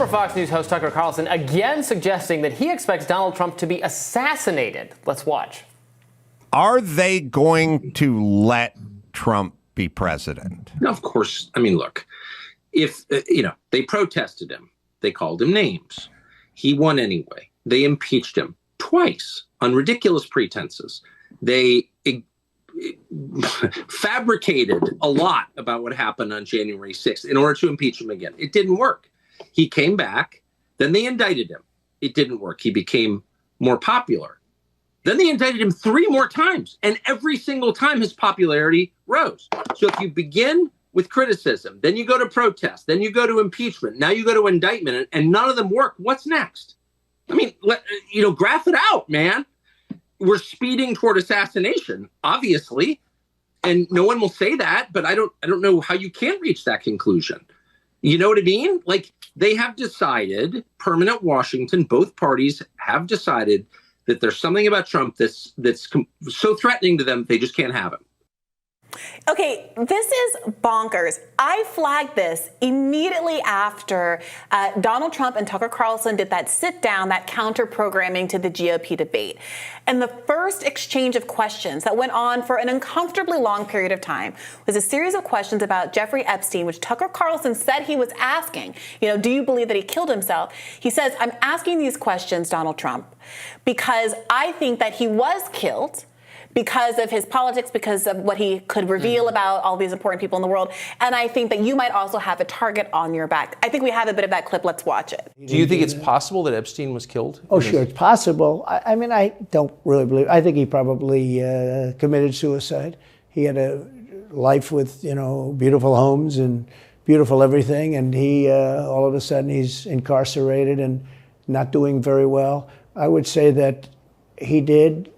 Former Fox News host Tucker Carlson again suggesting that he expects Donald Trump to be assassinated. Let's watch. Are they going to let Trump be president? No, of course. I mean, look, if, they protested him, they called him names. He won anyway. They impeached him twice on ridiculous pretenses. They fabricated a lot about what happened on January 6th in order to impeach him again. It didn't work. He came back. Then they indicted him. It didn't work. He became more popular. Then they indicted him 3 more times. And every single time his popularity rose. So if you begin with criticism, then you go to protest, then you go to impeachment, now you go to indictment, and none of them work, what's next? I mean, graph it out, man. We're speeding toward assassination, obviously, and no one will say that, but I don't know how you can reach that conclusion. You know what I mean? Like, they have decided, permanent Washington, both parties have decided that there's something about Trump that's so threatening to them, they just can't have him. Okay, this is bonkers. I flagged this immediately after Donald Trump and Tucker Carlson did that sit down, that counter programming to the GOP debate. And the first exchange of questions that went on for an uncomfortably long period of time was a series of questions about Jeffrey Epstein, which Tucker Carlson said he was asking. Do you believe that he killed himself? He says, I'm asking these questions, Donald Trump, because I think that he was killed because of his politics, because of what he could reveal about all these important people in the world. And I think that you might also have a target on your back. I think we have a bit of that clip. Let's watch it. Do you think it's possible that Epstein was killed? Oh, sure, it's possible. I mean, I don't really believe. I think he probably committed suicide. He had a life with, beautiful homes and beautiful everything. And he, all of a sudden, he's incarcerated and not doing very well. I would say that he did,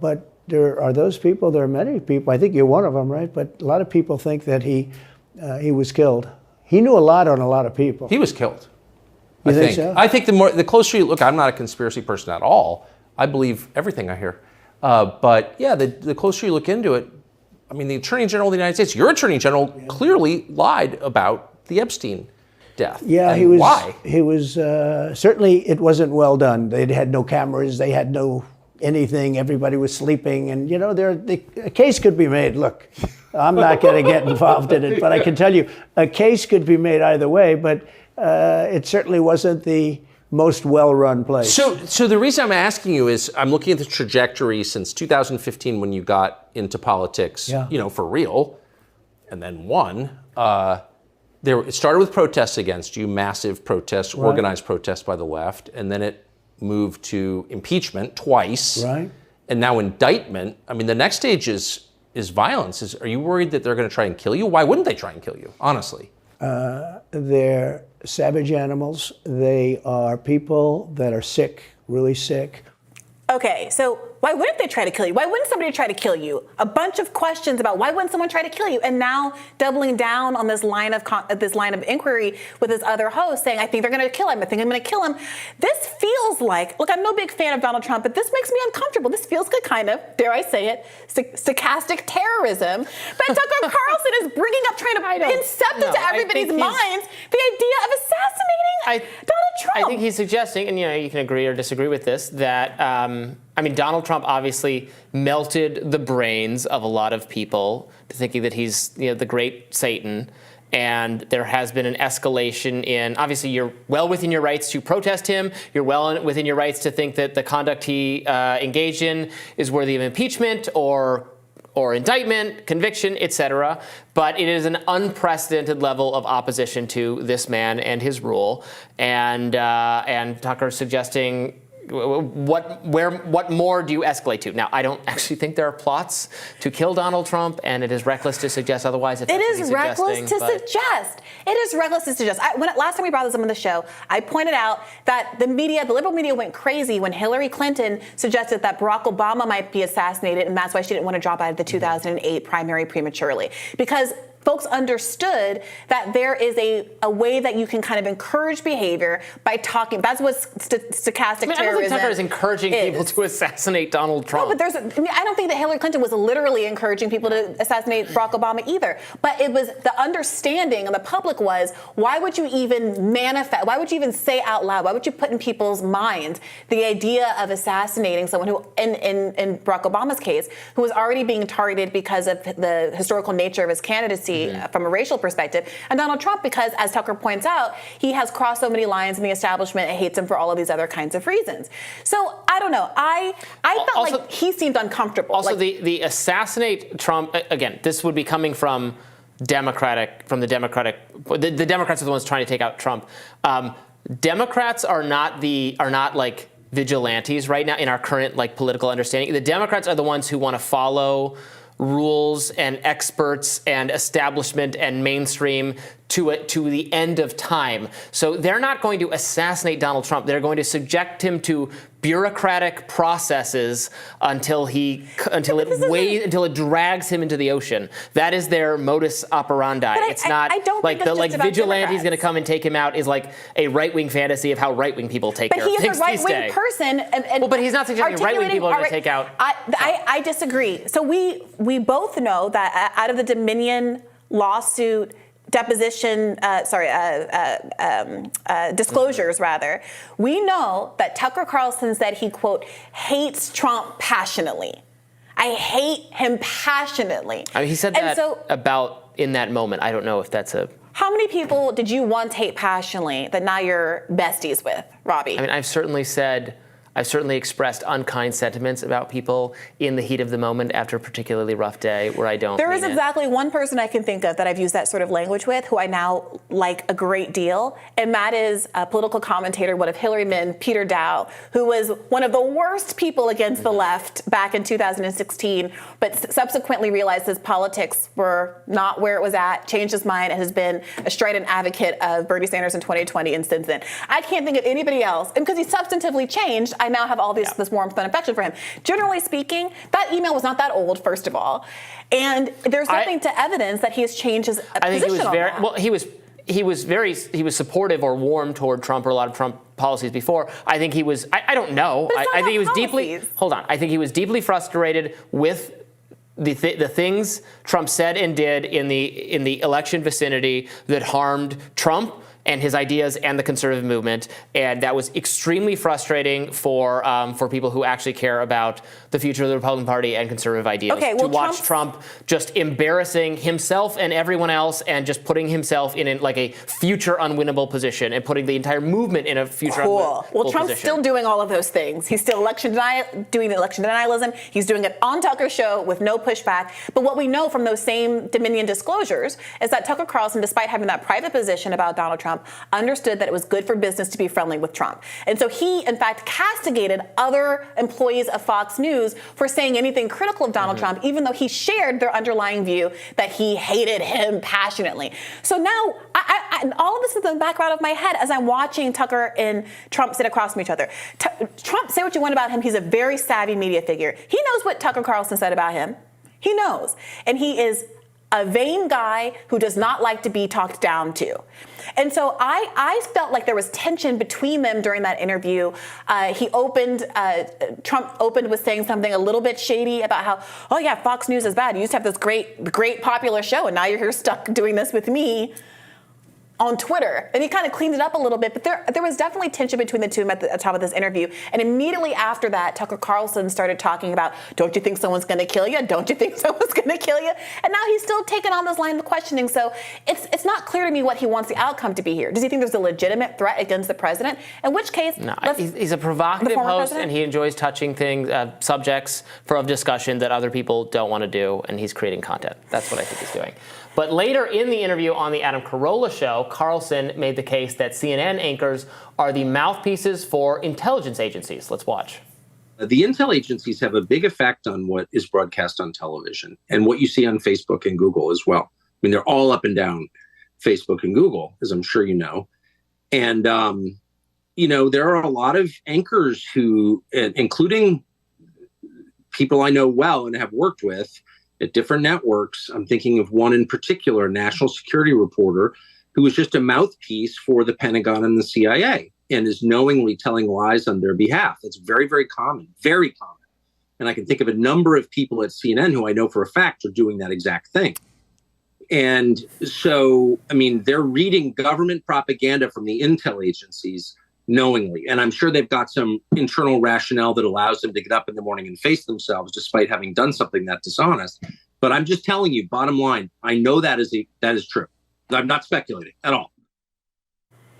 but there are those people, there are many people, I think you're one of them, right? But a lot of people think that he was killed. He knew a lot on a lot of people. He was killed. You think so? I think the closer you look, I'm not a conspiracy person at all. I believe everything I hear. But yeah, the closer you look into it, I mean, the Attorney General of the United States, your Attorney General clearly lied about the Epstein death. Yeah, and he was. Why? He was, certainly it wasn't well done. They had no cameras, they had no anything, everybody was sleeping, and a case could be made. Look, I'm not going to get involved in it, but I can tell you a case could be made either way, but it certainly wasn't the most well-run place. So the reason I'm asking you is I'm looking at the trajectory since 2015 when you got into politics, for real, and then won. It started with protests against you, massive protests, right. Organized protests by the left, and then it moved to impeachment twice, right? And now indictment. I mean, the next stage is violence. Are you worried that they're going to try and kill you? Why wouldn't they try and kill you, honestly? They're savage animals. They are people that are sick, really sick. Okay, so why wouldn't they try to kill you? Why wouldn't somebody try to kill you? A bunch of questions about why wouldn't someone try to kill you? And now doubling down on this line of inquiry with his other host saying, I think they're going to kill him. I think I'm going to kill him. This feels like, look, I'm no big fan of Donald Trump, but this makes me uncomfortable. This feels like kind of, dare I say it, stochastic terrorism. But Tucker Carlson is bringing up, trying to incept into everybody's minds the idea of assassinating Donald Trump. I think he's suggesting, and you can agree or disagree with this, that Donald Trump obviously melted the brains of a lot of people to thinking that he's the great Satan. And there has been an escalation in, obviously, you're well within your rights to protest him. You're well within your rights to think that the conduct he engaged in is worthy of impeachment or indictment, conviction, etc. But it is an unprecedented level of opposition to this man and his rule. And Tucker's suggesting, what more do you escalate to? Now, I don't actually think there are plots to kill Donald Trump, and it is reckless to suggest otherwise. It is reckless to suggest. It is reckless to suggest. Last time we brought this up on the show, I pointed out that the liberal media went crazy when Hillary Clinton suggested that Barack Obama might be assassinated, and that's why she didn't want to drop out of the 2008 primary prematurely. Because folks understood that there is a way that you can kind of encourage behavior by talking. That's what stochastic terrorism is. I don't think Tucker is encouraging people to assassinate Donald Trump. No, but I don't think that Hillary Clinton was literally encouraging people to assassinate Barack Obama either. But it was the understanding of the public was, why would you even manifest, why would you even say out loud, why would you put in people's minds the idea of assassinating someone who, in Barack Obama's case, who was already being targeted because of the historical nature of his candidacy from a racial perspective, and Donald Trump because, as Tucker points out, he has crossed so many lines in the establishment and hates him for all of these other kinds of reasons. So I don't know. I felt also, like he seemed uncomfortable. Also, the assassinate Trump, again, this would be coming from the Democrats are the ones trying to take out Trump. Democrats are not like vigilantes right now in our current like political understanding. The Democrats are the ones who want to follow rules and experts and establishment and mainstream to the end of time. So they're not going to assassinate Donald Trump. They're going to subject him to bureaucratic processes until it drags him into the ocean. That is their modus operandi. But it's not like the vigilante's going to come and take him out is like a right-wing fantasy of how right-wing people take care of things these days. But he is a right-wing person. Well, but he's not suggesting right-wing people are going to take out. I disagree. So we both know that out of the Dominion lawsuit, deposition, disclosures rather, we know that Tucker Carlson said he, quote, hates Trump passionately. I hate him passionately. I mean, he said that about in that moment. I don't know if that's a... How many people did you once hate passionately that now you're besties with, Robbie? I mean, I've certainly expressed unkind sentiments about people in the heat of the moment after a particularly rough day where I don't. There is exactly one person I can think of that I've used that sort of language with who I now like a great deal, and that is a political commentator, one of Hillary Min, Peter Dow, who was one of the worst people against the left back in 2016, but subsequently realized his politics were not where it was at, changed his mind, and has been a strident advocate of Bernie Sanders in 2020 and since then. I can't think of anybody else, and because he substantively changed, I now have all this warmth and affection for him. Generally speaking, that email was not that old, first of all, and there's nothing to evidence that he has changed his position. I think he was very well. He was supportive or warm toward Trump or a lot of Trump policies before. I think he was. I don't know. I think he was deeply. Hold on. I think he was deeply frustrated with the things Trump said and did in the election vicinity that harmed Trump and his ideas and the conservative movement, and that was extremely frustrating for people who actually care about the future of the Republican Party and conservative ideas. Okay, well, to watch Trump just embarrassing himself and everyone else, and just putting himself in like a future unwinnable position, and putting the entire movement in a future unwinnable position. Well, Trump's still doing all of those things. He's still doing election denialism. He's doing it on Tucker's show with no pushback. But what we know from those same Dominion disclosures is that Tucker Carlson, despite having that private position about Donald Trump, understood that it was good for business to be friendly with Trump. And so he, in fact, castigated other employees of Fox News for saying anything critical of Donald Trump, even though he shared their underlying view that he hated him passionately. So now, all of this is in the background of my head as I'm watching Tucker and Trump sit across from each other. Trump, say what you want about him, he's a very savvy media figure. He knows what Tucker Carlson said about him. He knows. And he is a vain guy who does not like to be talked down to. And so I felt like there was tension between them during that interview. Trump opened with saying something a little bit shady about how, oh yeah, Fox News is bad. You used to have this great popular show, and now you're here stuck doing this with me on Twitter. And he kind of cleaned it up a little bit, but there was definitely tension between the two at the top of this interview. And immediately after that, Tucker Carlson started talking about, don't you think someone's going to kill you? Don't you think someone's going to kill you? And now he's still taking on this line of questioning. So it's not clear to me what he wants the outcome to be here. Does he think there's a legitimate threat against the president? In which case, no, he's a provocative host, and he enjoys touching things, subjects of discussion that other people don't want to do, and he's creating content. That's what I think he's doing. But later in the interview on the Adam Carolla show, Carlson made the case that CNN anchors are the mouthpieces for intelligence agencies. Let's watch. The intel agencies have a big effect on what is broadcast on television and what you see on Facebook and Google as well. I mean, they're all up and down Facebook and Google, as I'm sure you know. And, there are a lot of anchors who, including people I know well and have worked with, at different networks. I'm thinking of one in particular, a national security reporter, who was just a mouthpiece for the Pentagon and the CIA and is knowingly telling lies on their behalf. That's very, very common, very common. And I can think of a number of people at CNN who I know for a fact are doing that exact thing. And so, I mean, they're reading government propaganda from the intel agencies knowingly. And I'm sure they've got some internal rationale that allows them to get up in the morning and face themselves despite having done something that dishonest. But I'm just telling you, bottom line, I know that is true. I'm not speculating at all.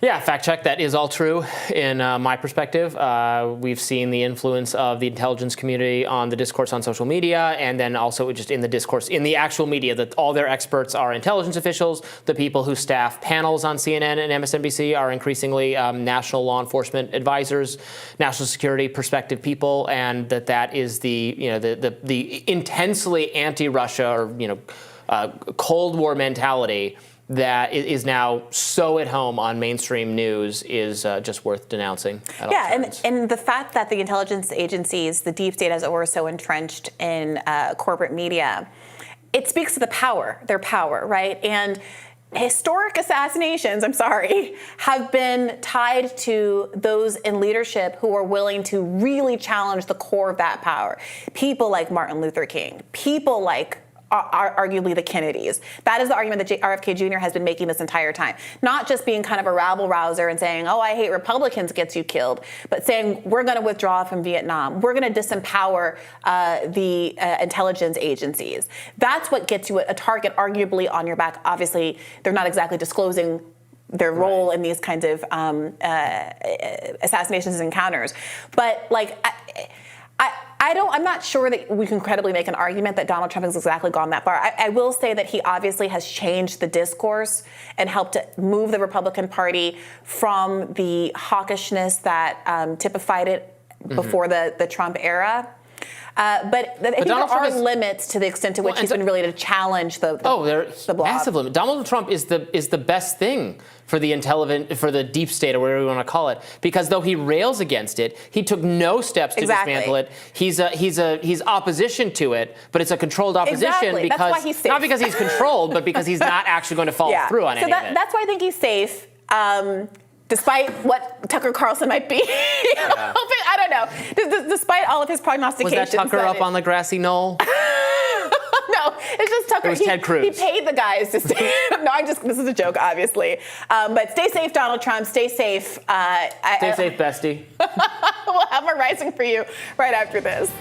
Yeah, fact check. That is all true in my perspective. We've seen the influence of the intelligence community on the discourse on social media, and then also just in the discourse in the actual media, that all their experts are intelligence officials. The people who staff panels on CNN and MSNBC are increasingly national law enforcement advisors, national security perspective people, and that is the intensely anti-Russia or Cold War mentality that is now so at home on mainstream news is just worth denouncing at all times. And the fact that the intelligence agencies, the deep state, as it were, so entrenched in corporate media, it speaks to their power, right? And historic assassinations, have been tied to those in leadership who are willing to really challenge the core of that power. People like Martin Luther King, people like arguably the Kennedys. That is the argument that RFK Jr. has been making this entire time. Not just being kind of a rabble-rouser and saying, oh, I hate Republicans gets you killed, but saying we're going to withdraw from Vietnam. We're going to disempower the intelligence agencies. That's what gets you a target arguably on your back. Obviously, they're not exactly disclosing their role in these kinds of assassinations and encounters. But I'm not sure that we can credibly make an argument that Donald Trump has exactly gone that far. I will say that he obviously has changed the discourse and helped to move the Republican Party from the hawkishness that typified it before the Trump era. But I think there are limits to the extent to which he's been really to challenge the there's massive limit. Donald Trump is the best thing for the deep state, or whatever you want to call it, because though he rails against it, he took no steps to dismantle it. He's opposition to it, but it's a controlled opposition because that's why he's safe. Not because he's controlled, but because he's not actually going to follow through on any of it. That's why I think he's safe. Despite what Tucker Carlson might be, I don't know. Despite all of his prognostications. Was that Tucker up on the grassy knoll? No, it's just Tucker. It was Ted Cruz. He paid the guys to stay. No, this is a joke, obviously. But stay safe, Donald Trump. Stay safe. Stay safe, bestie. We'll have more Rising for you right after this.